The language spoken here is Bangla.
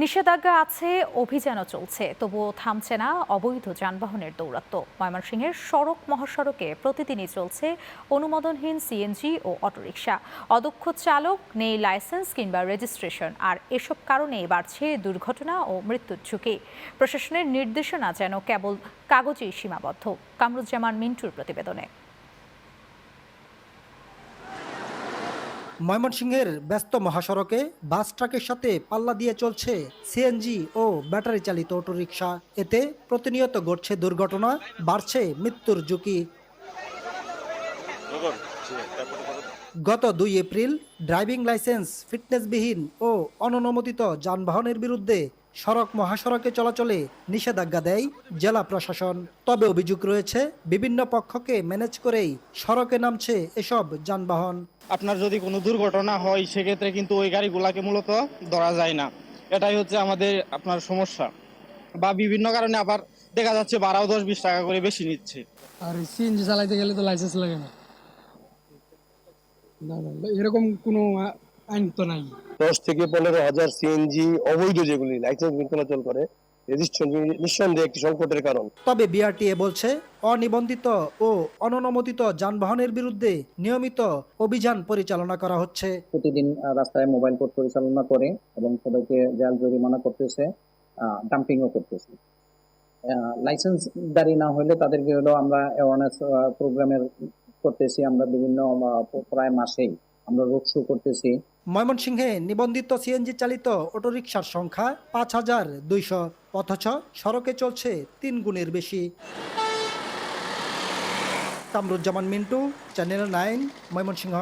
নিষেধাজ্ঞা আছে, অভিযানও চলছে, তবুও থামছে না অবৈধ যানবাহনের দৌরাত্ম্য। ময়মনসিংহের সড়ক মহাসড়কে প্রতিদিনই চলছে অনুমোদনহীন সিএনজি ও অটোরিকশা। অদক্ষ চালক, নেই লাইসেন্স কিংবা রেজিস্ট্রেশন, আর এসব কারণেই বাড়ছে দুর্ঘটনা ও মৃত্যুর ঝুঁকি। প্রশাসনের নির্দেশনা যেন কেবল কাগজেই সীমাবদ্ধ। কামরুজ্জামান মিন্টুর প্রতিবেদনে। ময়মনসিংহের ব্যস্ত মহাসড়কে বাস ট্রাকের সাথে পাল্লা দিয়ে চলছে সিএনজি ও ব্যাটারি চালিত অটোরিকশা। এতে প্রতিনিয়ত ঘটছে দুর্ঘটনা, বাড়ছে মৃত্যুর ঝুঁকি। গত 2 এপ্রিল ড্রাইভিং লাইসেন্স, ফিটনেসবিহীন ও অননুমোদিত যানবাহনের বিরুদ্ধে সড়ক মহাসড়কে চলাচলে নিষেধাজ্ঞা দেয় জেলা প্রশাসন। তবে অভিযোগ রয়েছে, বিভিন্ন পক্ষকে ম্যানেজ করেই সড়কে নামছে এসব যানবাহন। আপনার যদি কোনো দুর্ঘটনা হয় সেক্ষেত্রে কিন্তু ওই গাড়িগুলাকে মূলত ধরা যায় না। এটাই হচ্ছে আমাদের আপনার সমস্যা। বা বিভিন্ন কারণে আবার দেখা যাচ্ছে ভাড়াও 10-20 টাকা করে বেশি নিচ্ছে। আর সিএনজি চালাইতে গেলে তো লাইসেন্স লাগে না। না এরকম কোনো আইন তো নাই। 10 থেকে 15,000 সিএনজি অবৈধ, যেগুলি লাইসেন্স চলাচল করে, রেজিস্ট্রেশন নিঃসন্দেহে একটি সংকটের কারণ। তবে বিআরটিএ বলছে, অনিবন্ধিত ও অননুমোদিত যানবাহনের বিরুদ্ধে নিয়মিত অভিযান পরিচালনা করা হচ্ছে। প্রতিদিন রাস্তায় মোবাইল কোর্ট পরিচালনা করে এবং সবাইকে জেল জরিমানা করতেছে, ডাম্পিংও করতেছে। লাইসেন্সদারি না হলে তাদেরকে হলো আমরা অ্যাওয়ারনেস প্রোগ্রামের করতেছি। আমরা বিভিন্ন প্রায় মাসেই আমরা রোড শো করতেছি। ময়মনসিংহে নিবন্ধিত সিএনজি চালিত অটোরিকশার সংখ্যা 5,200, অথচ সড়কে চলছে 3 গুণের বেশি। কামরুজ্জামান মিন্টু, চ্যানেল 9, ময়মনসিংহ।